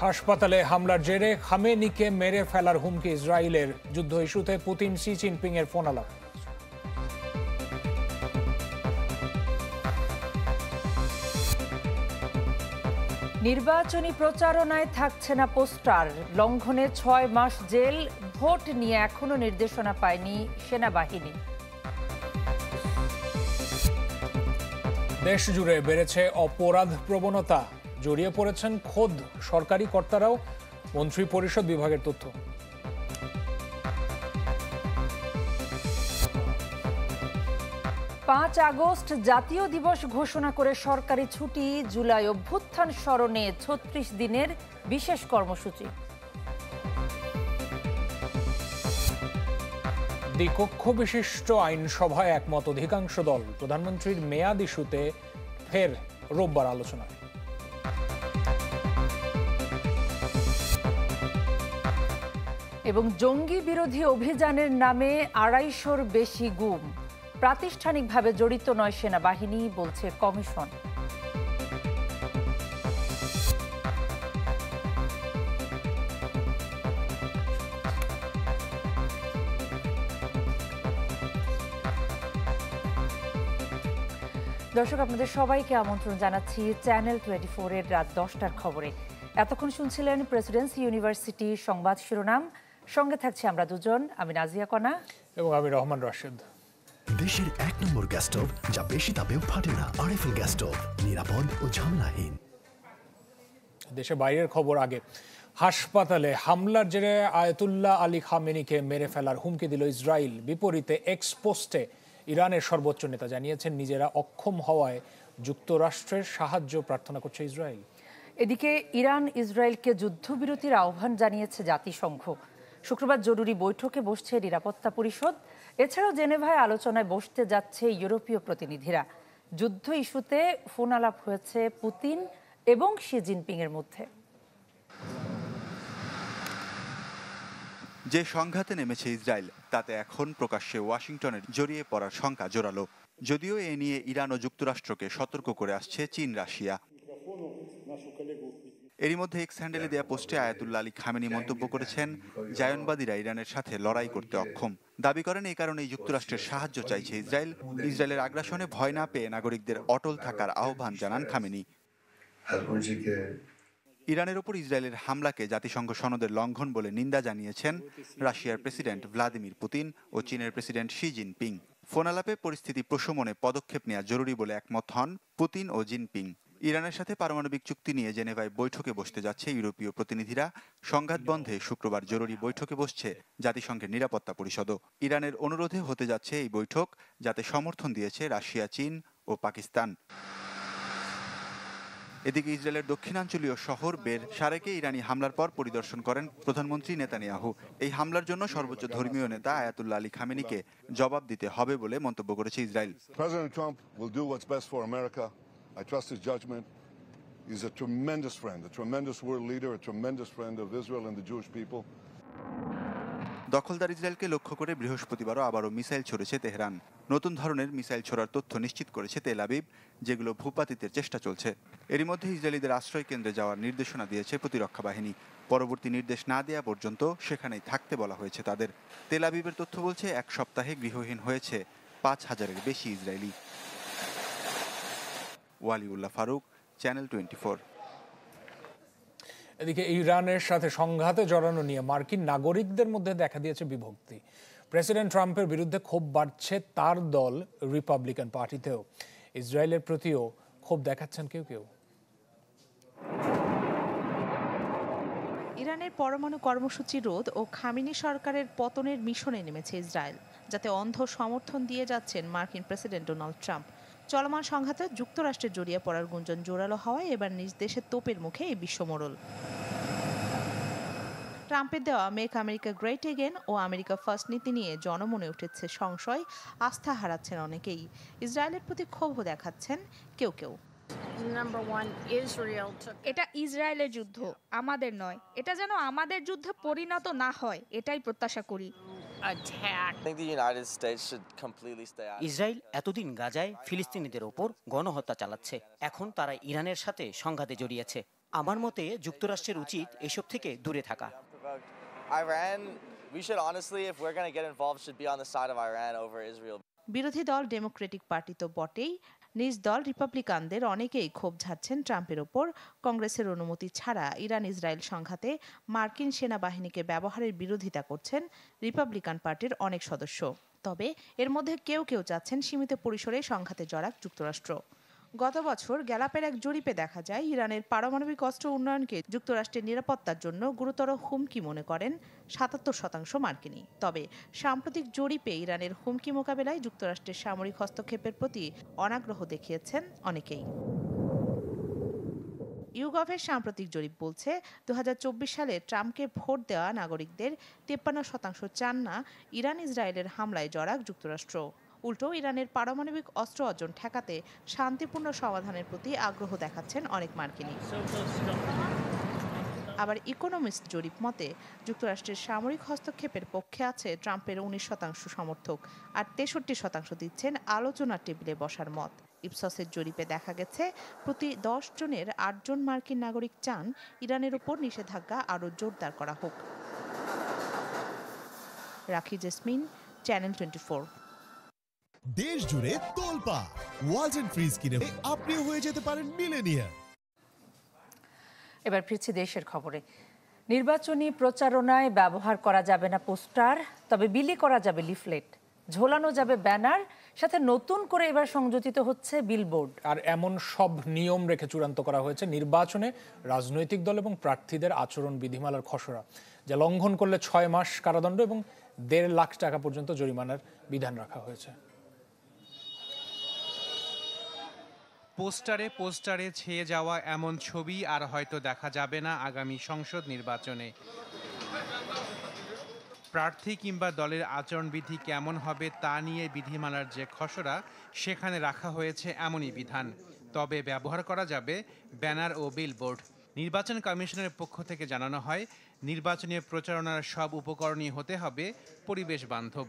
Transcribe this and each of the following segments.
হাসপাতালে হামলার জেরে খামেনিকে মেরে ফেলার হুমকি ইসরায়েলের। যুদ্ধ ইস্যুতে পুতিন শি জিনপিং এর ফোন আলাপ। নির্বাচনী প্রচারণায় থাকছে না পোস্টার, লঙ্ঘনে ৬ মাস জেল। ভোট নিয়ে এখনো নির্দেশনা পায়নি সেনাবাহিনী। দেশ জুড়ে বেড়েছে অপরাধ প্রবণতা, জড়িয়ে পড়েছেন খোদ সরকারি কর্তারাও। মন্ত্রী পরিষদ বিভাগের তথ্য। ৫ আগস্ট জাতীয় দিবস ঘোষণা করে সরকারি ছুটি। জুলাই অভ্যুত্থান স্মরণে ৩৬ দিনের বিশেষ কর্মসূচি। দ্বিকক্ষ বিশিষ্ট আইনসভায় একমত অধিকাংশ দল। প্রধানমন্ত্রীর মেয়াদ ইস্যুতে ফের রোববার আলোচনা। এবং জঙ্গি বিরোধী অভিযানের নামে ২৫০'র বেশি গুম। প্রাতিষ্ঠানিকভাবে জড়িত নয় সেনাবাহিনী, বলছে কমিশন। দর্শক, আপনাদের সবাইকে আমন্ত্রণ জানাচ্ছি চ্যানেল 24 এর রাত 10টার খবরে। এতক্ষণ শুনছিলেন প্রেসিডেন্সি ইউনিভার্সিটি সংবাদ শিরোনাম। সঙ্গে থাকছি আমরা দুজন, আমি নাজিয়া কণা এবং আমি রহমান রাশেদ। দেশের ১ নম্বর গ্যাস স্টোভ যা বেশি তাপেও ফাটে না। আরএফএল গ্যাস স্টোভ, নিরাপদ ও ঝামেলাহীন। দেশে বাইরের খবর আগে। হাসপাতালে হামলার জেরে আয়াতুল্লাহ আলী খামেনিকে মেরে ফেলার হুমকি দিল ইসরায়েল। বিপরীতে এক্স পোস্টে ইরানের সর্বোচ্চ নেতা জানিয়েছেন নিজেরা অক্ষম হওয়ায় যুক্তরাষ্ট্রের সাহায্য প্রার্থনা করছে ইসরায়েল। এদিকে ইরান ইসরায়েলকে যুদ্ধবিরতির আহ্বান জানিয়েছে জাতিসংঘ। শুক্রবার জরুরি বৈঠকে বসছে নিরাপত্তা পরিষদ। এছাড়াও জেনেভায় আলোচনায় বসতে যাচ্ছে ইউরোপীয় প্রতিনিধিরা। যুদ্ধ ইস্যুতে ফোন আলাপ হয়েছে পুতিন এবং শি জিনপিং এর মধ্যে। যে সংঘাতে নেমেছে ইসরায়েল, তাতে এখন প্রকাশ্যে ওয়াশিংটনের জড়িয়ে পড়ার শঙ্কা জোরালো। যদিও এ নিয়ে ইরান ও যুক্তরাষ্ট্রকে সতর্ক করে আসছে চীন, রাশিয়া। এরই মধ্যে এক্স হ্যান্ডেলে দেয়া পোস্টে আয়াতুল্লাহ আলী খামেনি মন্তব্য করেছেন, জায়নবাদীরা ইরানের সাথে লড়াই করতে অক্ষম। দাবি করেন এই কারণেই যুক্তরাষ্ট্রের সাহায্য চাইছে ইসরায়েল। ইসরায়েলের আগ্রাসনে ভয় না পেয়ে নাগরিকদের অটল থাকার আহ্বান জানান খামেনি। ইরানের ওপর ইসরায়েলের হামলাকে জাতিসংঘ সনদের লঙ্ঘন বলে নিন্দা জানিয়েছেন রাশিয়ার প্রেসিডেন্ট ভ্লাদিমির পুতিন ও চীনের প্রেসিডেন্ট শি জিনপিং। ফোন আলাপে পরিস্থিতি প্রশমনে পদক্ষেপ নেওয়া জরুরি বলে একমত হন পুতিন ও জিনপিং। ইরানের সাথে পারমাণবিক চুক্তি নিয়ে জেনেভায় বৈঠকে বসতে যাচ্ছে ইউরোপীয় প্রতিনিধিরা। সংঘাত বন্ধে শুক্রবার জরুরি বৈঠকে বসছে জাতিসংঘের নিরাপত্তা পরিষদও। ইরানের অনুরোধে হতে যাচ্ছে এই বৈঠক, যাতে সমর্থন দিয়েছে রাশিয়া, চীন ও পাকিস্তান। এদিকে ইসরায়েলের দক্ষিণাঞ্চলীয় শহর বের শারেকে ইরানি হামলার পর পরিদর্শন করেন প্রধানমন্ত্রী নেতানিয়াহু। এই হামলার জন্য সর্বোচ্চ ধর্মীয় নেতা আয়াতুল্লাহ আলী খামেনিকে জবাব দিতে হবে বলে মন্তব্য করেছে Israel. President Trump will do what's best for America. I trust his judgment. He's a tremendous friend, a tremendous world leader, a tremendous friend of Israel and the Jewish people. দখলদার ইসরায়েলকে লক্ষ্য করে বৃহস্পতিবারও আবারও মিসাইল ছড়েছে তেহরান। নতুন ধরনের missile ছোড়ার তথ্য নিশ্চিত করেছে তেল আবিব, যেগুলো ভূপাতিতের চেষ্টা চলছে। এরই মধ্যে ইসরায়েলিদের আশ্রয় কেন্দ্রে যাওয়ার নির্দেশনা দিয়েছে প্রতিরক্ষা বাহিনী। পরবর্তী নির্দেশ না দেওয়া পর্যন্ত সেখানেই থাকতে বলা হয়েছে তাদের। তেল আবিবের তথ্য বলছে 1 সপ্তাহে গৃহহীন হয়েছে ৫,০০০-এর বেশি ইসরায়েলি। ওয়ালিউল্লাহ ফারুক, চ্যানেল 24। এদিকে ইরানের সাথে সংঘাতে জড়ানো নিয়ে মার্কিন নাগরিকদের মধ্যে দেখা দিয়েছে বিভক্তি। প্রেসিডেন্ট ট্রাম্পের বিরুদ্ধে ক্ষোভ বাড়ছে তার দল রিপাবলিকান পার্টিতেও। ইসরায়েলের প্রতিও ক্ষোভ দেখাচ্ছেন কেউ কেউ। ইরানের পরমাণু কর্মসূচি রোধ ও খামেনি সরকারের পতনের মিশনে নেমেছে ইসরায়েল, যাতে অন্ধ সমর্থন দিয়ে যাচ্ছেন মার্কিন প্রেসিডেন্ট ডোনাল্ড ট্রাম্প। চলমান সংঘাতে যুক্তরাষ্ট্রের জড়িয়ে পড়ার গুঞ্জন জোরালো হওয়ায় এবার নিজ দেশের তোপের মুখে এই বিশ্বমোড়ল। ট্রাম্পের দেওয়া মেক আমেরিকা গ্রেট এগেন ও আমেরিকা ফার্স্ট নীতি নিয়ে জনমনে উঠেছে সংশয়, আস্থা হারাচ্ছেন অনেকেই। ইসরায়েলের প্রতি ক্ষোভ দেখাচ্ছেন কেউ কেউ। এটা ইসরায়েলের যুদ্ধ, আমাদের নয়। এটা যেন আমাদের যুদ্ধে পরিণত না হয়, এটাই প্রত্যাশা করি। ইসরায়েল এতদিন গাজায় ফিলিস্তিনিদের ওপর গণহত্যা চালাচ্ছে, এখন তারা ইরানের সাথে সংঘাতে জড়িয়েছে। আমার মতে যুক্তরাষ্ট্রের উচিত এসব থেকে দূরে থাকা। Iran, we should honestly, if we're going to get involved, should be on the side of Iran over Israel. বিরোধী দল ডেমোক্রেটিক পার্টি তো বটেই, নিজ দল রিপাবলিকানদের অনেকেই ক্ষোভ ঝাড়ছেন ট্রাম্পের ওপর কংগ্রেসের অনুমতি ছাড়া ইরান ইসরায়েল সংঘাতে মার্কিন সেনাবাহিনীকে ব্যবহারের বিরোধিতা করছেন রিপাবলিকান পার্টির অনেক সদস্য। তবে এর মধ্যে কেউ কেউ চাচ্ছেন সীমিত পরিসরে সংঘাতে জড়াক যুক্তরাষ্ট্র। গত বছর গ্যালাপের এক জরিপে দেখা যায় ইরানের পারমাণবিক অস্ত্র উন্নয়নকে যুক্তরাষ্ট্রের নিরাপত্তার জন্য গুরুতর হুমকি মনে করেন ৭৭% মার্কিনী। তবে সাম্প্রতিক জরিপে ইরানের হুমকি মোকাবেলায় যুক্তরাষ্ট্রের সামরিক হস্তক্ষেপের প্রতি অনাগ্রহ দেখিয়েছেন অনেকেই। ইউগভের সাম্প্রতিক জরিপ বলছে ২০২৪ সালে ট্রাম্পকে ভোট দেওয়া নাগরিকদের ৫৩% চান না ইরান ইসরায়েলের হামলায় জড়াক যুক্তরাষ্ট্র। উল্টো ইরানের পারমাণবিক অস্ত্র অর্জন ঠেকাতে শান্তিপূর্ণ সমাধানের প্রতি আগ্রহ দেখাচ্ছেন অনেক মার্কিনী। আবার ইকোনমিস্ট জরিপ মতে যুক্তরাষ্ট্রের সামরিক হস্তক্ষেপের পক্ষে আছে ট্রাম্পের ১৯% সমর্থক, আর ৬৩% দিচ্ছেন আলোচনার টেবিলে বসার মত। ইপসসের জরিপে দেখা গেছে প্রতি ১০ জনের ৮ জন মার্কিন নাগরিক চান ইরানের উপর নিষেধাজ্ঞা আরও জোরদার করা হোক। রাখি জেসমিন, চ্যানেল 24। দেশ জুড়ে তোলপা ওয়ালটন ফ্রিজ কিনে আপনিও হয়ে যেতে পারেন মিলেনিয়ার। এবার ফিরছি দেশের খবরে। নির্বাচনী প্রচারণায় ব্যবহার করা যাবে না পোস্টার, তবে বিলি করা যাবে লিফলেট, ঝোলানো যাবে ব্যানার, সাথে নতুন করে এবার সংযোজিত হচ্ছে বিলবোর্ড। আর এমন সব নিয়ম রেখে চূড়ান্ত করা হয়েছে নির্বাচনে রাজনৈতিক দল এবং প্রার্থীদের আচরণ বিধিমালার খসড়া, যা লঙ্ঘন করলে 6 মাস কারাদণ্ড এবং 1.5 লাখ টাকা পর্যন্ত জরিমানার বিধান রাখা হয়েছে। পোস্টারে ছেয়ে যাওয়া এমন ছবি আর হয়তো দেখা যাবে না আগামী সংসদ নির্বাচনে। প্রার্থী কিংবা দলের আচরণবিধি কেমন হবে তা নিয়ে বিধিমালার যে খসড়া, সেখানে রাখা হয়েছে এমনই বিধান। তবে ব্যবহার করা যাবে ব্যানার ও বিলবোর্ড। নির্বাচন কমিশনের পক্ষ থেকে জানানো হয়, নির্বাচনী প্রচারণার সব উপকরণই হতে হবে পরিবেশ বান্ধব।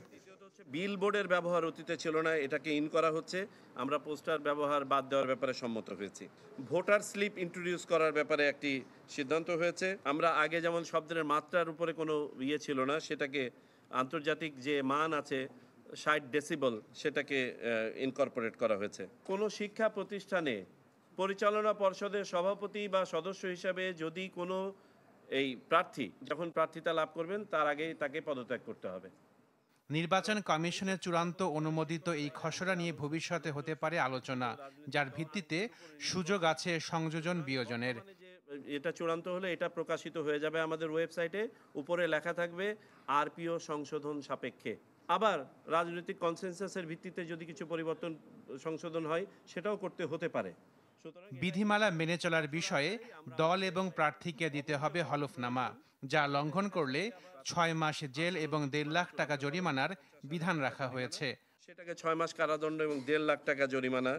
বিলবোর্ডের ব্যবহার অতীতে ছিল না, এটাকে ইন করা হচ্ছে। আমরা পোস্টার ব্যবহার বাদ দেওয়ার ব্যাপারে সম্মত হয়েছি। ভোটার স্লিপ ইন্ট্রোডিউস করার ব্যাপারে একটি সিদ্ধান্ত হয়েছে। আমরা আগে যেমন শব্দের মাত্রার উপরে কোনো ছিল না, সেটাকে আন্তর্জাতিক যে মান আছে 60 ডেসিবল, সেটাকে ইনকর্পোরেট করা হয়েছে। কোনো শিক্ষা প্রতিষ্ঠানে পরিচালনা পর্ষদের সভাপতি বা সদস্য হিসাবে যদি কোনো এই প্রার্থী যখন প্রার্থিতা লাভ করবেন তার আগেই তাকে পদত্যাগ করতে হবে। নির্বাচন কমিশনের চূড়ান্ত অনুমোদিত এই খসড়া নিয়ে ভবিষ্যতে হতে পারে আলোচনা, যার ভিত্তিতে সুযোগ আছে সংযোজন বিয়োজনের। এটা চূড়ান্ত হলে এটা প্রকাশিত হয়ে যাবে আমাদের ওয়েবসাইটে, উপরে লেখা থাকবে আরপিও সংশোধন সাপেক্ষে। আবার রাজনৈতিক কনসেনসাসের ভিত্তিতে যদি কিছু পরিবর্তন সংশোধন হয় সেটাও করতে হতে পারে। বিধিমালা মেনে চলার বিষয়ে দল এবং প্রার্থীকে দিতে হবে হলফনামা, যা লঙ্ঘন করলে 6 মাস জেল এবং 1.5 লাখ টাকা জরিমানার বিধান রাখা হয়েছে। সেটাকে 6 মাস কারাদণ্ড এবং 1.5 লাখ টাকা জরিমানা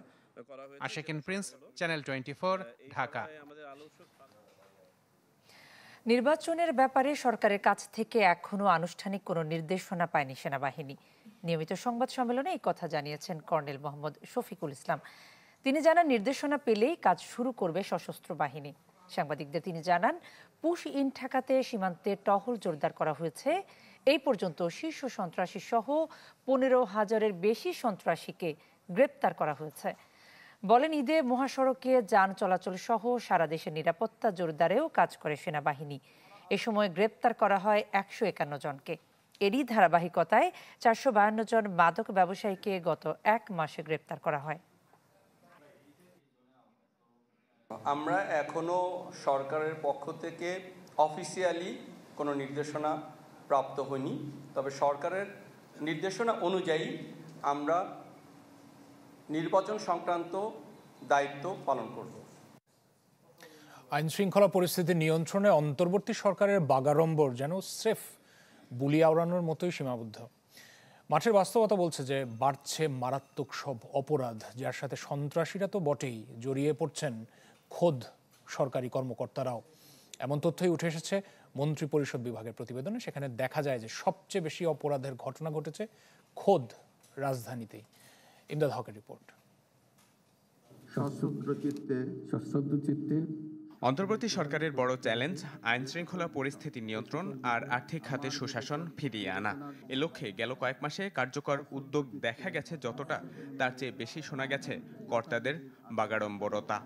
করা হয়েছে। Ashikin Prince, channel 24, Dhaka. নির্বাচনের ব্যাপারে সরকারের কাছ থেকে এখনো আনুষ্ঠানিক কোনো নির্দেশনা পায়নি সেনাবাহিনী। নিয়মিত সংবাদ সম্মেলনে এই কথা জানিয়েছেন কর্নেল মোহাম্মদ শফিকুল ইসলাম। তিনি জানান, নির্দেশনা পেলেই কাজ শুরু করবে সশস্ত্র বাহিনী। সাংবাদিকদের তিনি জানান, পুশ ইন ঠেকাতে সীমান্তে টহল জোরদার করা হয়েছে। এই পর্যন্ত শীর্ষ সন্ত্রাসী সহ 15,000-এর বেশি সন্ত্রাসীকে গ্রেপ্তার করা হয়েছে। বলেন, ঈদে মহাসড়কে যান চলাচল সহ সারা দেশের নিরাপত্তা জোরদারেও কাজ করে সেনাবাহিনী। এ সময় গ্রেপ্তার করা হয় 151 জনকে। এরই ধারাবাহিকতায় 452 জন মাদক ব্যবসায়ীকে গত 1 মাসে গ্রেপ্তার করা হয়। আমরা এখনো সরকারের পক্ষ থেকে অফিসিয়ালি কোনো নির্দেশনা প্রাপ্ত হয়নি, তবে সরকারের নির্দেশনা অনুযায়ী আমরা নির্বাচন সংক্রান্ত দায়িত্ব পালন করব। আইন শৃঙ্খলা পরিস্থিতি নিয়ন্ত্রণে অন্তর্বর্তী সরকারের বাগাড়ম্বর যেন স্রেফ বুলি আওড়ানোর মতোই সীমাবদ্ধ। মাঠের বাস্তবতা বলছে যে বাড়ছে মারাত্মক সব অপরাধ, যার সাথে সন্ত্রাসীরা তো বটেই, জড়িয়ে পড়ছেন খোদ সরকারি কর্মকর্তারাও। এমন তথ্যই উঠে এসেছে মন্ত্রী পরিষদ বিভাগের প্রতিবেদনে। সেখানে দেখা যায় যে সবচেয়ে বেশি অপরাধের ঘটনা ঘটেছে খোদ রাজধানীতেই। ইমদাদ হকের রিপোর্ট। সশ্রদ্ধ চিত্তে অন্তর্বর্তী সরকারের বড় চ্যালেঞ্জ আইন শৃঙ্খলা পরিস্থিতি নিয়ন্ত্রণ আর আর্থিক খাতে সুশাসন ফিরিয়ে আনা। এ লক্ষ্যে গেল কয়েক মাসে কার্যকর উদ্যোগ দেখা গেছে যতটা, তার চেয়ে বেশি শোনা গেছে কর্তাদের বাগাড়ম্বরতা।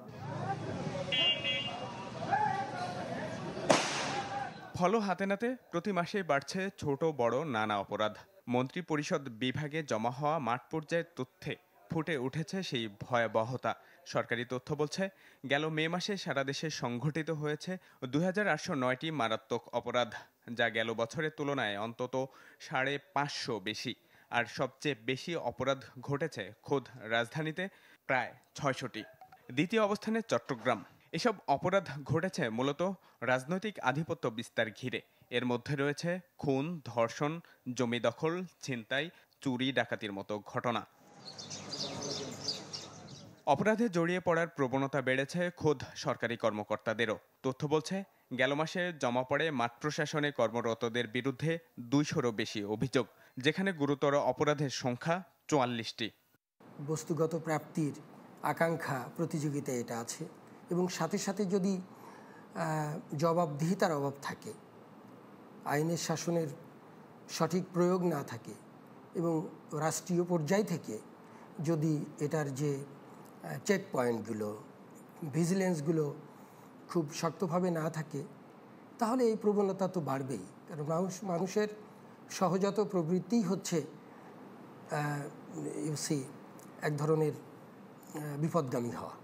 ফল হাতে নাতে প্রতি মাসে বাড়ছে ছোট বড় নানা অপরাধ। মন্ত্রী পরিষদ বিভাগে জমা হওয়া মাঠ পর্যায়ের তথ্যে ফুটে উঠেছে সেই ভয়াবহতা। সরকারি তথ্য বলছে, গেল মে মাসে সারা দেশে সংঘটিত হয়েছে 2809টি মারাত্মক অপরাধ, যা গেল বছরের তুলনায় অন্তত 550 বেশি। আর সবচেয়ে বেশি অপরাধ ঘটেছে খোদ রাজধানীতে, প্রায় 600টি। দ্বিতীয় অবস্থানে চট্টগ্রাম। এসব অপরাধ ঘটেছে মূলত রাজনৈতিক আধিপত্য বিস্তার ঘিরে। এর মধ্যে রয়েছে খুন, ধর্ষণ, জমি দখল, ছিনতাই, চুরি ডাকাতির মতো ঘটনা। অপরাধে জড়িয়ে পড়ার প্রবণতা বেড়েছে খোদ সরকারি কর্মকর্তাদেরও। তথ্য বলছে, গেল মাসে জমা পড়ে মাঠ প্রশাসনে কর্মরতদের বিরুদ্ধে 200রও বেশি অভিযোগ, যেখানে গুরুতর অপরাধের সংখ্যা 44টি। বস্তুগত প্রাপ্তির আকাঙ্ক্ষা, প্রতিযোগিতা এটা আছে, এবং সাথে সাথে যদি জবাবদিহিতার অভাব থাকে, আইনের শাসনের সঠিক প্রয়োগ না থাকে, এবং রাষ্ট্রীয় পর্যায় থেকে যদি এটার যে চেক পয়েন্টগুলো, ভিজিলেন্সগুলো খুব শক্তভাবে না থাকে, তাহলে এই প্রবণতা তো বাড়বেই। কারণ মানুষের সহজাত প্রবৃত্তিই হচ্ছে এক ধরনের বিপদগামী হওয়া।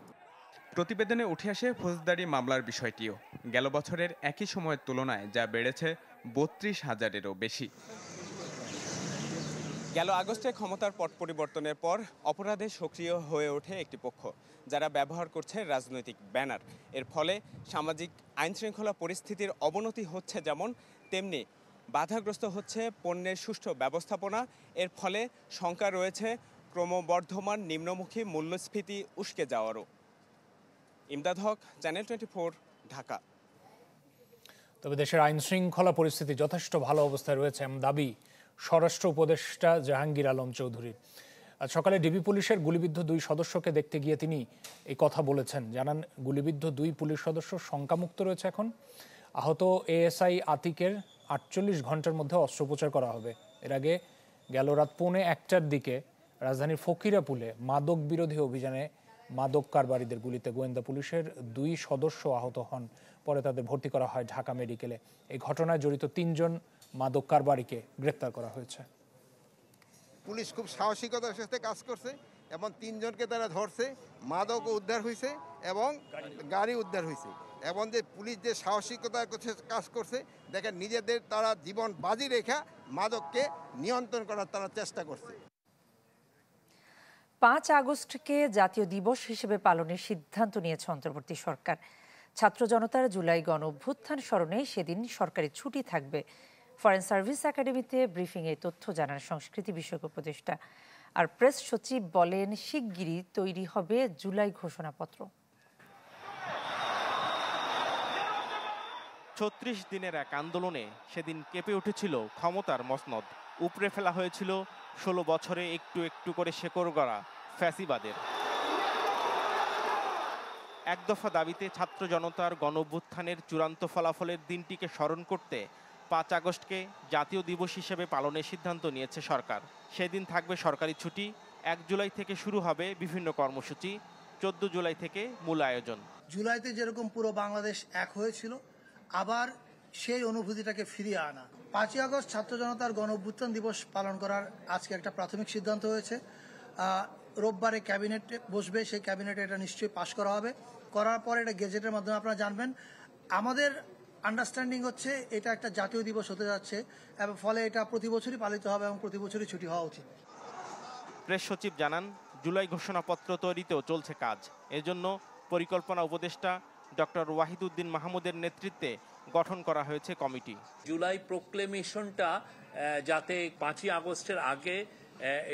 প্রতিবেদনে উঠে আসে ফৌজদারি মামলার বিষয়টিও। গেল বছরের একই সময়ের তুলনায় যা বেড়েছে 32,000-এরও বেশি। গেল আগস্টে ক্ষমতার পট পরিবর্তনের পর অপরাধে সক্রিয় হয়ে ওঠে একটি পক্ষ, যারা ব্যবহার করছে রাজনৈতিক ব্যানার। এর ফলে সামাজিক আইন শৃঙ্খলা পরিস্থিতির অবনতি হচ্ছে যেমন, তেমনি বাধাগ্রস্ত হচ্ছে পণ্যের সুষ্ঠু ব্যবস্থাপনা। এর ফলে শঙ্কা রয়েছে ক্রমবর্ধমান নিম্নমুখী মূল্যস্ফীতি উস্কে যাওয়ারও। ইমদাদ হক, চ্যানেল 24, ঢাকা। তবে দেশের আইন শৃঙ্খলা পরিস্থিতি যথেষ্ট ভালো অবস্থায় রয়েছে এমন দাবি স্বরাষ্ট্র উপদেষ্টা জাহাঙ্গীর আলম চৌধুরীর। আজ সকালে ডিবি পুলিশের গুলিবিদ্ধ 2 সদস্যকে দেখতে গিয়ে তিনি এই কথা বলেছেন। জানান, গুলিবিদ্ধ 2 পুলিশ সদস্য শঙ্কামুক্ত রয়েছে এখন। আহত এএসআই আতিকের 48 ঘন্টার মধ্যে অস্ত্রোপচার করা হবে। এর আগে গেল রাত 1:45টার দিকে রাজধানীর ফকিরাপুলে মাদক বিরোধী অভিযানে মাদক কারবারিদের গুলিতে গোয়েন্দা পুলিশের 2 সদস্য আহত হন। পরে তাদের ভর্তি করা হয় ঢাকা মেডিকেলে। এই ঘটনায় জড়িত 3 জন মাদক কারবারিকে গ্রেপ্তার করা হয়েছে। পুলিশ খুব সাহসিকতার সাথে কাজ করছে এবং 3 জনকে তারা ধরছে, মাদক উদ্ধার হয়েছে এবং গাড়ি উদ্ধার হয়েছে। এবং যে পুলিশ যে সাহসিকতার কাজ করছে, দেখেন নিজেদের তারা জীবন বাজি রেখা মাদককে নিয়ন্ত্রণ করার তারা চেষ্টা করছে। 5 আগস্টকে জাতীয় দিবস হিসেবে পালনের সিদ্ধান্ত নিয়েছে অন্তর্বর্তী সরকার। ছাত্র জনতার জুলাই গণ অভ্যুত্থান স্মরণে সেদিন সরকারি ছুটি থাকবে। ফরেন সার্ভিস একাডেমিতে ব্রিফিংয়ে তথ্য জানান সংস্কৃতি বিষয়ক উপদেষ্টা। আর প্রেস সচিব বলেন, শিগগিরই তৈরি হবে জুলাই ঘোষণাপত্র। 36 দিনের এক আন্দোলনে সেদিন কেঁপে উঠেছিল ক্ষমতার মসনদ। উপড়ে ফেলা হয়েছিল 16 বছরে একটু একটু করে শেকড় গড়া ফ্যাসিবাদের। এক দফা দাবিতে ছাত্র জনতার গণ অভ্যুত্থানের চূড়ান্ত ফলাফলের দিনটিকে স্মরণ করতে 5 আগস্টকে জাতীয় দিবস হিসেবে পালনের সিদ্ধান্ত নিয়েছে সরকার। সেদিন থাকবে সরকারি ছুটি। 1 জুলাই থেকে শুরু হবে বিভিন্ন কর্মসূচি। 14 জুলাই থেকে মূল আয়োজন। জুলাইতে যেরকম পুরো বাংলাদেশ এক হয়েছিল, আবার সেই অনুভূতিটাকে ফিরিয়ে আনা। 5 আগস্ট ছাত্র জনতার গণ অভ্যুত্থান দিবস পালন করার আজকে একটা প্রাথমিক সিদ্ধান্ত হয়েছে। রোববারে ক্যাবিনেট বসবে, সেই ক্যাবিনেটে এটা নিশ্চয়ই পাশ করা হবে। করার পর এটা গেজেটের মাধ্যমে আপনারা জানবেন। আমাদের আন্ডারস্ট্যান্ডিং হচ্ছে এটা একটা জাতীয় দিবস হতে যাচ্ছে এবং ফলে এটা প্রতি বছরই পালিত হবে এবং প্রতি বছরই ছুটি হওয়া উচিত। প্রেস সচিব জানান, জুলাই ঘোষণাপত্র তৈরিতেও চলছে কাজ। এজন্য পরিকল্পনা উপদেষ্টা ডক্টর ওয়াহিদুদ্দিন মাহমুদের নেতৃত্বে গঠন করা হয়েছে কমিটি। জুলাই প্রোক্লেমেশনটা যাতে 5ই আগস্টের আগে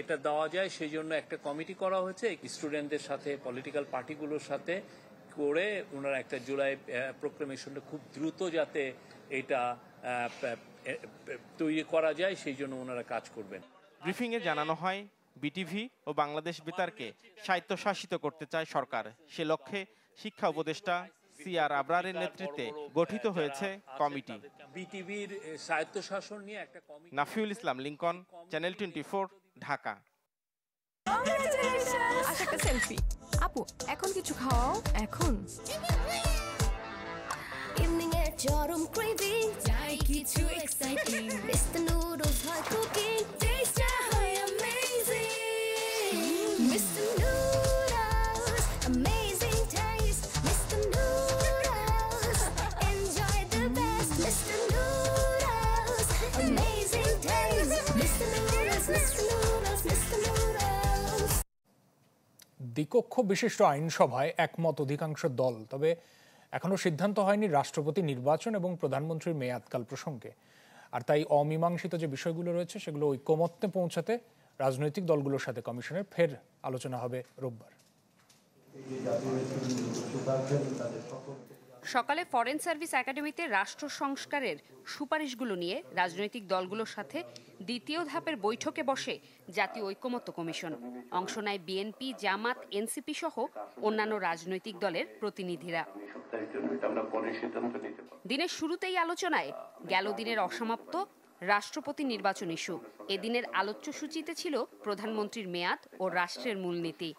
এটা দেওয়া যায় সেই জন্য একটা কমিটি করা হয়েছে। স্টুডেন্টদের সাথে, পলিটিক্যাল পার্টিগুলোর সাথে করে ওনারা একটা জুলাই প্রোক্লেমেশনটা খুব দ্রুত যাতে এটা তৈরি করা যায় সেই জন্য ওনারা কাজ করবেন। ব্রিফিংয়ে জানানো হয়, বিটিভি ও বাংলাদেশ বেতারকে স্বায়ত্তশাসিত করতে চায় সরকার। সে লক্ষ্যে শিক্ষা উপদেষ্টা, সিআর আবরারের নেতৃত্বে গঠিত হয়েছে কমিটি। বিটিভির স্বায়ত্তশাসন নিয়ে একটা কমিটি। নাফিউল ইসলাম, লিংকন, চ্যানেল 24, ঢাকা। একটা সেলফি। আপু এখন কিছু খাওয়াও। এখন ইভিনিং এ চরম ক্রেভিং, চাই কিছু এক্সাইটিং। মিস্টার নুডলস হয় কুকিং, টেস্ট হয় amazing. Mister Noodles, amazing taste. Mister Noodles, enjoy the best. Mister Noodles, amazing taste. Mister Noodles, Mister Noodles, Mister Noodles. দ্বিকক্ষ বিশিষ্ট আইনসভায় একমত অধিকাংশ দল, তবে এখনো সিদ্ধান্ত হয়নি রাষ্ট্রপতি নির্বাচন এবং প্রধানমন্ত্রীর মেয়াদকাল প্রসঙ্গে। আর তাই অমীমাংসিত যে বিষয়গুলো রয়েছে সেগুলো ঐকমত্যে পৌঁছাতে রাজনৈতিক দলগুলোর সাথে কমিশনের ফের আলোচনা হবে রোববার। সকালে ফরেন সার্ভিস একাডেমিতে রাষ্ট্র সংস্কারের সুপারিশগুলো নিয়ে রাজনৈতিক দলগুলোর সাথে দ্বিতীয় ধাপের বৈঠকে বসে জাতীয় ঐকমত্য কমিশন। অংশ নেয় বিএনপি, জামাত, এনসিপি সহ অন্যান্য রাজনৈতিক দলের প্রতিনিধিরা। দিনের শুরুতেই আলোচনায় গেল দিনের অসমাপ্ত রাষ্ট্রপতি নির্বাচন ইস্যু। এদিনের আলোচ্য সূচিতে ছিল প্রধানমন্ত্রীর মেয়াদ ও রাষ্ট্রের মূলনীতি।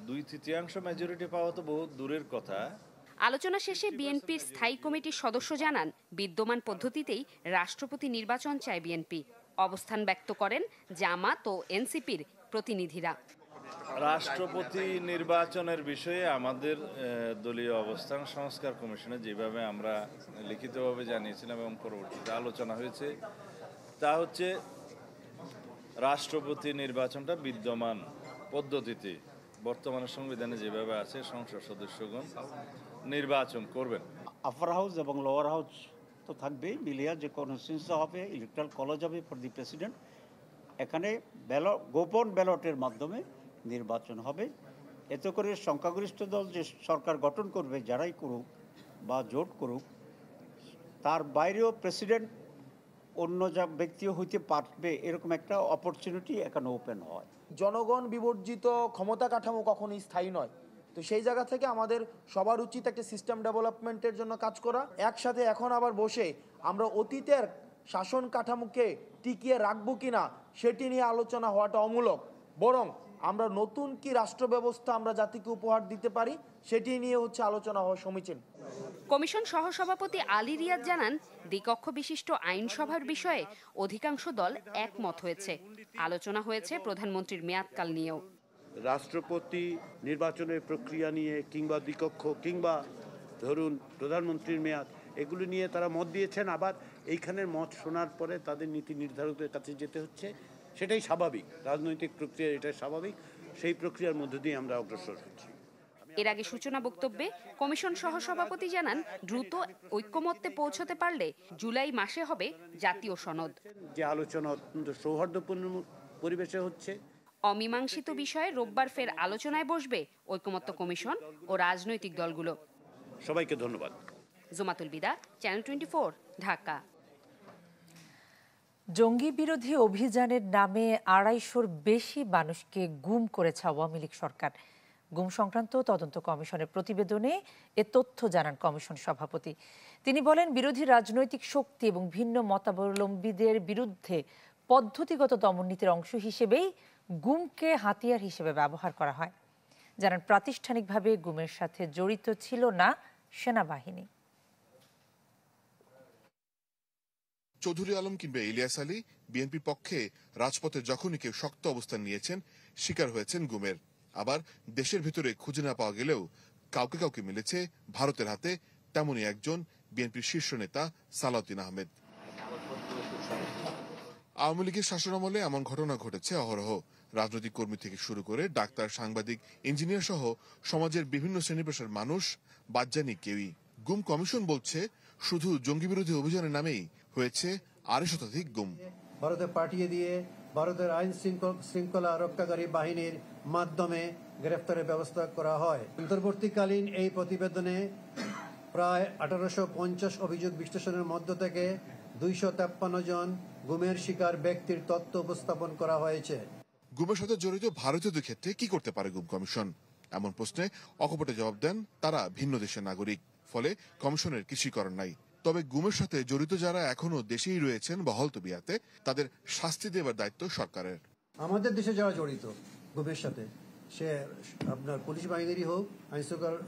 2/3 মেজরিটি পাওয়া তো বহুত দূরের কথা। আলোচনা শেষে বিএনপির স্থায়ী কমিটির সদস্য জানান, বিদ্যমান পদ্ধতিতেই রাষ্ট্রপতি নির্বাচন চায় বিএনপি। অবস্থান ব্যক্ত করেন জামাত ও এনসিপির প্রতিনিধিরা। রাষ্ট্রপতি নির্বাচনের বিষয়ে আমাদের দলীয় অবস্থান সংস্কার কমিশনে যেভাবে আমরা লিখিতভাবে জানিয়েছিলাম এবং পরবর্তীতে আলোচনা হয়েছে, তা হচ্ছে রাষ্ট্রপতি নির্বাচনটা বিদ্যমান পদ্ধতিতে বর্তমানে সংবিধানে যেভাবে আছে সংসদ সদস্যগণ নির্বাচন করবেন। আপার হাউস এবং লোয়ার হাউস তো থাকবেই, মিলিয়ে যে কনস্টিটিউয়েন্সি হবে, ইলেকট্রাল কলেজ হবে ফর দি প্রেসিডেন্ট। এখানে গোপন ব্যালটের মাধ্যমে নির্বাচন হবে। এতে করে সংখ্যাগরিষ্ঠ দল যে সরকার গঠন করবে, যারাই করুক বা জোট করুক, তার বাইরেও প্রেসিডেন্ট অন্য যা ব্যক্তিও হইতে পারবে, এরকম একটা অপরচুনিটি এখানে ওপেন হয়। জনগণ বিবর্জিত ক্ষমতা কাঠামো কখনোই স্থায়ী নয়। তো সেই জায়গা থেকে আমাদের সবার উচিত একটা সিস্টেম ডেভেলপমেন্টের জন্য কাজ করা। একসাথে এখন আবার বসে আমরা অতীতের শাসন কাঠামোকে টিকিয়ে রাখবো কিনা সেটি নিয়ে আলোচনা হওয়াটা অমূলক, বরং আমরা নতুন কি রাষ্ট্র ব্যবস্থা আমরা জাতিকে উপহার দিতে পারি সেটি নিয়ে হচ্ছে আলোচনা হওয়া সমীচীন। কমিশন সহসভাপতি আলী রিয়াদ জানান, দ্বিকক্ষ বিশিষ্ট আইনসভার বিষয়ে অধিকাংশ দল একমত হয়েছে। আলোচনা হয়েছে প্রধানমন্ত্রীর মেয়াদকাল নিয়েও। রাষ্ট্রপতি নির্বাচনের প্রক্রিয়া নিয়ে কিংবা দ্বিকক্ষ কিংবা ধরুন প্রধানমন্ত্রীর মেয়াদ, এগুলো নিয়ে তারা মত দিয়েছেন। আবার এইখানের মত শোনার পরে তাদের নীতি নির্ধারকদের কাছে যেতে হচ্ছে, সেটাই স্বাভাবিক। রাজনৈতিক প্রক্রিয়া এটাই স্বাভাবিক। সেই প্রক্রিয়ার মধ্য দিয়ে আমরা অগ্রসর হচ্ছি। এর আগে সূচনা বক্তব্যে কমিশন সহসভাপতি জানান, দ্রুত ঐকমত্যে পৌঁছতে পারলে জুলাই মাসে হবে জাতীয় সনদ। যে আলোচনা অত্যন্ত সৌহার্দ্যপূর্ণ পরিবেশে হচ্ছে। অমীমাংসিত বিষয়ে রোববার ফের আলোচনায় বসবে ঐকমত্য কমিশন ও রাজনৈতিক দলগুলো। সবাইকে ধন্যবাদ। জুমাতুল বিদা, চ্যানেল 24, ঢাকা। জঙ্গি বিরোধী অভিযানের নামে 250-র বেশি মানুষকে গুম করেছে আওয়ামী লীগ সরকার। গুম সংক্রান্ত তদন্ত কমিশনের প্রতিবেদনে এ তথ্য জানান কমিশন সভাপতি। তিনি বলেন, বিরোধী রাজনৈতিক শক্তি এবং ভিন্ন মতাবলম্বীদের বিরুদ্ধে পদ্ধতিগত দমননীতির অংশ হিসেবেই গুমকে হাতিয়ার হিসেবে ব্যবহার করা হয়। জানান, প্রাতিষ্ঠানিকভাবে গুমের সাথে জড়িত ছিল না সেনাবাহিনী। চৌধুরী আলম কিংবা ইলিয়াস আলী বিএনপির পক্ষে রাজপথে যখনই কেউ শক্ত অবস্থান নিয়েছেন, শিকার হয়েছেন গুমের। আবার দেশের ভিতরে খুঁজে না পাওয়া গেলেও কাউকে কাউকে মিলেছে ভারতের হাতে। তেমনই একজন বিএনপির শীর্ষ নেতা সালাউদ্দিন আহমেদ। আওয়ামী লীগের শাসনামলে এমন ঘটনা ঘটেছে অহরহ। রাজনৈতিক কর্মী থেকে শুরু করে ডাক্তার, সাংবাদিক, ইঞ্জিনিয়ার সহ সমাজের বিভিন্ন শ্রেণী পেশার মানুষ বাদ যায়নি কেউই। গুম কমিশন বলছে, শুধু জঙ্গি বিরোধী অভিযানের নামেই হয়েছে 250 শতাধিক গুম। ভারতে পাঠিয়ে দিয়ে ভারতের আইন শৃঙ্খলা রক্ষাকারী বাহিনীর মাধ্যমে গ্রেফতারের ব্যবস্থা করা হয়। অন্তর্বর্তীকালীন এই প্রতিবেদনে প্রায় 1850 অভিযোগ বিশ্লেষণের মধ্য থেকে 253 জন গুমের শিকার ব্যক্তির তথ্য উপস্থাপন করা হয়েছে। গুমের সাথে জড়িত ভারতীয়দের ক্ষেত্রে কি করতে পারে গুম কমিশন? এমন প্রশ্নে অকপটে জবাব দেন তারা ভিন্ন দেশের নাগরিক, ফলে কমিশনের কিছুই করার নাই। তবে গুমের সাথে জড়িত যারা এখনো দেশেই রয়েছেন বহাল তবিয়াতে, তাদের শাস্তি দেবার দায়িত্ব সরকারের। আমাদের দেশে যারা জড়িত গুমের সাথে, সে আপনার পুলিশ বাহিনীরই হোক,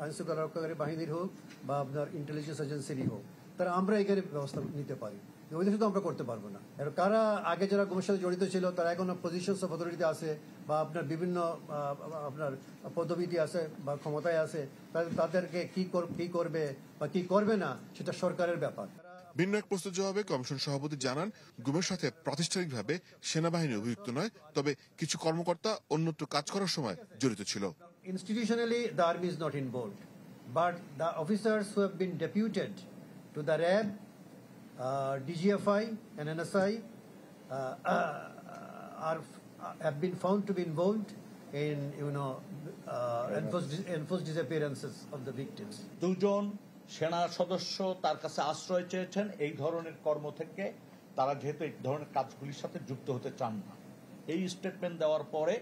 আইনশৃঙ্খলা রক্ষাকারী বাহিনীর হোক, বা আপনার ইন্টেলিজেন্স এজেন্সিরই হোক, তারা আমরা এখানে ব্যবস্থা নিতে পারি। ওই দেশে তো আমরা করতে পারবো না। আর কারা আগে যারা গুমের সাথে জড়িত ছিল তারা এখনো পজিশনস অফ অথরিটিতে আছে, বা আপনার বিভিন্ন আপনার পদবিতে আছে বা ক্ষমতায় আছে, তাদেরকে কি করবে বা কি করবে না সেটা সরকারের ব্যাপার। ভিন্ন এক প্রশ্নের জবাবে কমিশন সভাপতি জানান, গুমের সাথে প্রাতিষ্ঠানিকভাবে সেনাবাহিনী অভিযুক্ত নয়, তবে কিছু কর্মকর্তা অন্যত্র কাজ করার সময় জড়িত ছিল। Institutionally, the army is not involved, but the officers who have been deputed to the RAB, DGFI and NSI have been found to be involved in enforced disappearances of the victims. দুজন সেনা সদস্য তার কাছে আশ্রয় চেয়েছেন এই ধরনের কর্ম থেকে। তারা যেহেতু এই ধরনের কাজগুলির সাথে যুক্ত হতে চান না, এই স্টেটমেন্ট দেওয়ার পরে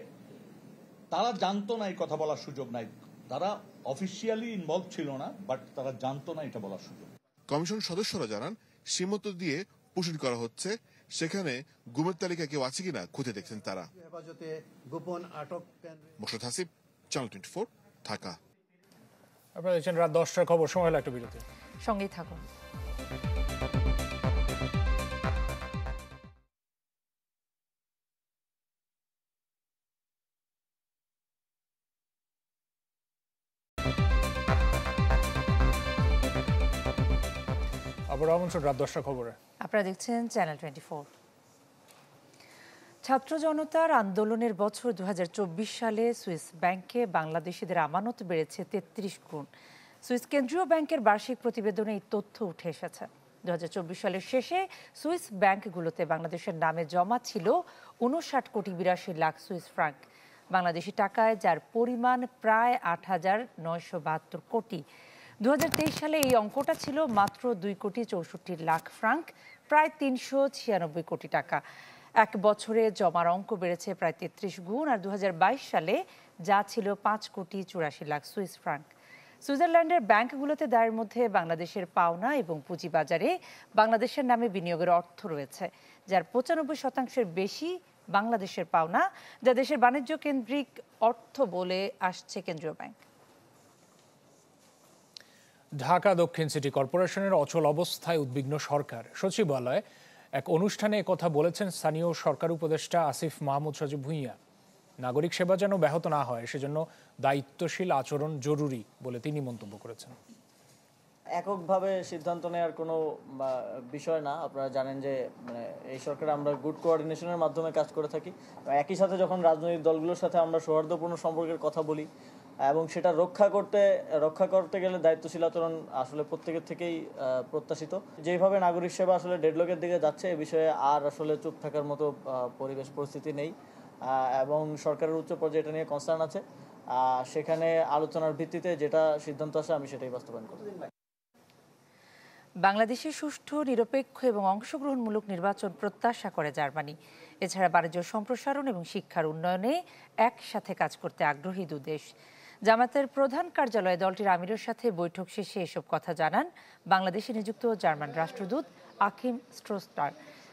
তারা জানতো না, এই কথা বলার সুযোগ নাই। তারা অফিসিয়ালি ইনভলভ ছিল না, বাট তারা জানতো না এটা বলার সুযোগ। কমিশন সদস্যরা জানান, সীমত দিয়ে পুষিন করা হচ্ছে, সেখানে গুমের তালিকা কেউ আছে কিনা খুঁজে দেখছেন তারা। গোপন আটক মোর্শেদ হাসিব, চ্যানেল 24, ঢাকা। আপনারা দেখছেন রাত 10টার খবর, সময় হলো একটা বিরতি, সঙ্গেই থাকুন। আবার আমন্ত্রণ রাত 10টার খবরে। আপনারা দেখছেন চ্যানেল 24। ছাত্র জনতার আন্দোলনের বছর 2024 সালে সুইস ব্যাংকে বাংলাদেশিদের আমানত বেড়েছে 33 গুণ। সুইস কেন্দ্রীয় ব্যাংকের বার্ষিক প্রতিবেদনে এই তথ্য উঠে এসেছে। 2024 সালের শেষে সুইস ব্যাংকগুলোতে বাংলাদেশের নামে জমা ছিল 59 কোটি 82 লাখ সুইস ফ্রাঙ্ক, বাংলাদেশি টাকায়, যার পরিমাণ প্রায় 8,972 কোটি। 2023 সালে এই অঙ্কটা ছিল মাত্র 2 কোটি 64 লাখ ফ্রাঙ্ক, প্রায় 396 কোটি টাকা। এক বছরে জমার অঙ্ক বেড়েছে প্রায় 33 গুণ। আর 2022 সালে যা ছিল 5 কোটি 84 লাখ সুইস ফ্রাঙ্ক। সুইজারল্যান্ডের ব্যাংকগুলোতে দায়ের মধ্যে বাংলাদেশের পাওনা এবং পুঁজিবাজারে বাংলাদেশের নামে বিনিয়োগের অর্থ রয়েছে, যার 95% বেশি বাংলাদেশের পাওনা, যা দেশের বাণিজ্য কেন্দ্রিক অর্থ বলে আসছে কেন্দ্রীয় ব্যাংক। ঢাকা দক্ষিণ সিটি কর্পোরেশনের অচল অবস্থায় উদ্বিগ্ন সরকার। সচিবালয়ে এক অনুষ্ঠানে কথা বলেছেন স্থানীয় সরকার উপদেষ্টা আসিফ মাহমুদ সজীব ভুঁইয়া। নাগরিক সেবা যেন ব্যাহত না হয়, সেজন্য দায়িত্বশীল আচরণ জরুরি বলে তিনি মন্তব্য করেছেন। এককভাবে সিদ্ধান্ত নেওয়ার কোনো বিষয় না। আপনারা জানেন যে এই সরকারে আমরা গুড কোঅর্ডিনেশনের মাধ্যমে কাজ করে থাকি। একই সাথে যখন রাজনৈতিক দলগুলোর সাথে আমরা সৌহার্দ্যপূর্ণ সম্পর্কের কথা বলি এবং সেটা রক্ষা করতে গেলে দায়িত্বশীল আচরণ আসলে প্রত্যেকের থেকেই প্রত্যাশিত। যেভাবে নাগরিক সেবা আসলে ডেডলকের দিকে যাচ্ছে, এ বিষয়ে আর আসলে চুপ থাকার মতো পরিবেশ পরিস্থিতি নেই এবং সরকারের উচ্চ পর্যায়ে এটা নিয়ে কনসার্ন আছে। সেখানে আলোচনার ভিত্তিতে যেটা সিদ্ধান্ত আসে আমি সেটাই বাস্তবায়ন করব। বাংলাদেশে সুষ্ঠু, নিরপেক্ষ এবং অংশগ্রহণমূলক নির্বাচন প্রত্যাশা করে জার্মানি। এছাড়া বাণিজ্য সম্প্রসারণ এবং শিক্ষার উন্নয়নে একসাথে কাজ করতে আগ্রহী দুদেশ। জামায়াতের প্রধান কার্যালয়ে দলটির আমিরের সাথে বৈঠক শেষে এসব কথা জানান বাংলাদেশে নিযুক্ত জার্মান রাষ্ট্রদূত আকিম স্ট্রোস্টার।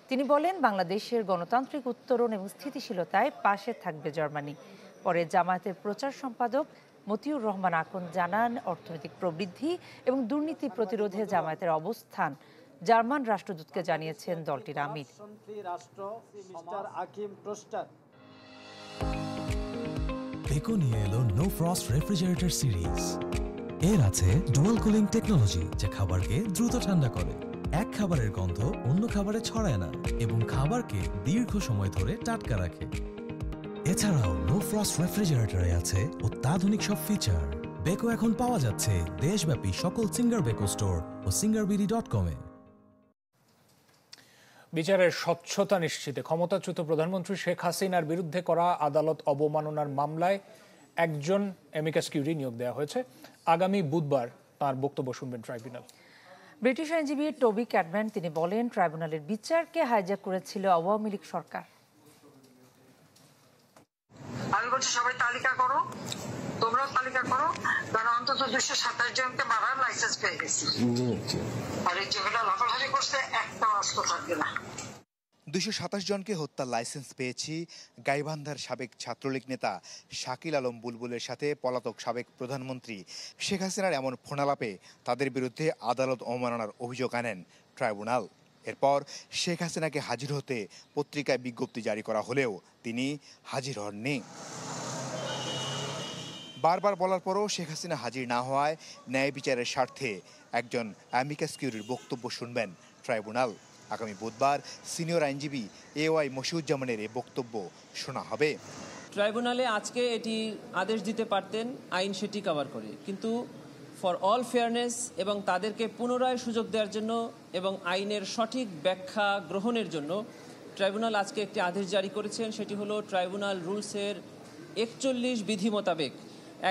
তিনি বলেন, বাংলাদেশের গণতান্ত্রিক উত্তরণ এবং স্থিতিশীলতায় পাশে থাকবে জার্মানি। পরে জামায়াতের প্রচার সম্পাদক মতিউর রহমান আকন জানান, অর্থনৈতিক প্রবৃদ্ধি এবং দুর্নীতি প্রতিরোধে জামায়াতের অবস্থান জার্মান রাষ্ট্রদূতকে জানিয়েছেন দলটির আমির। বেকো নিয়ে এলো নো ফ্রস্ট রেফ্রিজারেটর সিরিজ। এর আছে ডুয়াল কুলিং টেকনোলজি, যা খাবারকে দ্রুত ঠান্ডা করে। এক খাবারের গন্ধ অন্য খাবারে ছড়ায় না এবং খাবারকে দীর্ঘ সময় ধরে টাটকা রাখে। এছাড়াও নো ফ্রস্ট রেফ্রিজারেটরে আছে অত্যাধুনিক সব ফিচার। বেকো এখন পাওয়া যাচ্ছে দেশব্যাপী সকল সিঙ্গার বেকো স্টোর ও singarBD.com এ। বিচারের স্বচ্ছতা নিশ্চিতে ক্ষমতাচ্যুত প্রধানমন্ত্রী শেখ হাসিনার বিরুদ্ধে করা আদালত অবমাননার মামলায় একজন অ্যামিকাস কিউরি নিয়োগ দেওয়া হয়েছে। আগামী বুধবার তার বক্তব্য শুনবেন ট্রাইব্যুনাল। ব্রিটিশ আইনজীবী টবি ক্যাডম্যান তিনি বলেন, ট্রাইব্যুনালের বিচারকে হাইজ্যাক করেছিল আওয়ামী লীগ সরকার। আমি বলছি সবাই তালিকা করো। তোমরা তালিকা করো, কারণ অন্তত 227 জনকে মারার লাইসেন্স পেয়ে গেছি। আর এই যেগুলো লাফালাফি করছে একটা অস্ত্র থাকবে না। 227 জনকে হত্যার লাইসেন্স পেয়েছি। গাইবান্ধার সাবেক ছাত্রলীগ নেতা শাকিল আলম বুলবুলের সাথে পলাতক সাবেক প্রধানমন্ত্রী শেখ হাসিনার এমন ফোনালাপে তাদের বিরুদ্ধে আদালত অবমাননার অভিযোগ আনেন ট্রাইব্যুনাল। এরপর শেখ হাসিনাকে হাজির হতে পত্রিকায় বিজ্ঞপ্তি জারি করা হলেও তিনি হাজির হননি। বারবার বলার পরও শেখ হাসিনা হাজির না হওয়ায় ন্যায় বিচারের স্বার্থে একজন অ্যামিকাস কিউরির বক্তব্য শুনবেন ট্রাইব্যুনাল। আগামী বুধবার সিনিয়র আইনজীবী AY মশিউজ্জামানের এই বক্তব্য শোনা হবে। ট্রাইব্যুনালে আজকে এটি আদেশ দিতে পারতেন, আইন সেটি কভার করে, কিন্তু ফর অল ফেয়ারনেস এবং তাদেরকে পুনরায় সুযোগ দেওয়ার জন্য এবং আইনের সঠিক ব্যাখ্যা গ্রহণের জন্য ট্রাইব্যুনাল আজকে একটি আদেশ জারি করেছেন। সেটি হলো ট্রাইব্যুনাল রুলসের 41 বিধি মোতাবেক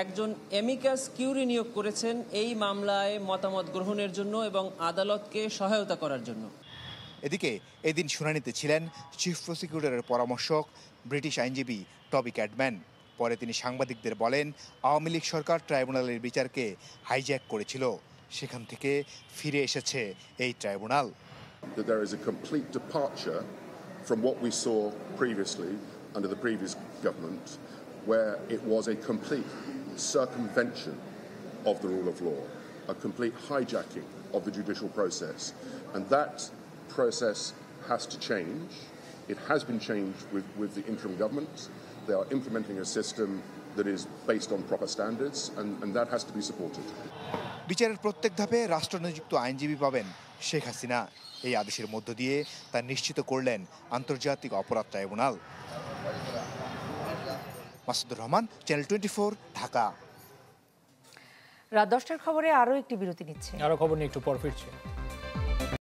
একজন অ্যামিকাস কিউরি নিয়োগ করেছেন এই মামলায় মতামত গ্রহণের জন্য এবং আদালতকে সহায়তা করার জন্য। এদিকে এদিন শুনানিতে ছিলেন চিফ প্রসিকিউটরের পরামর্শক ব্রিটিশ আইনজীবী টবি ক্যাডম্যান। পরে তিনি সাংবাদিকদের বলেন, আওয়ামী লীগ সরকার ট্রাইব্যুনালের বিচারকে হাইজ্যাক করেছিল, সেখান থেকে ফিরে এসেছে এই tribunal. There is a complete departure from what we saw previously under the previous government, where it was a complete circumvention of the rule of law, a complete hijacking of the judicial process, and that process has to change. It has been changed with the interim government. They are implementing a system that is based on proper standards, and that has to be supported. বিচারের প্রত্যেক ধাপে রাষ্ট্রনিযুক্ত আইনজীবী পাবেন শেখ হাসিনা। এই আদেশের মধ্য দিয়ে তা নিশ্চিত করলেন আন্তর্জাতিক অপরাধ ট্রাইব্যুনাল। মাসুদুর রহমান, চ্যানেল 24, ঢাকা। রাত 10টার খবরে আরও একটি বিরতি নিচ্ছে। আরও খবর নিয়ে একটু পর ফিরছে।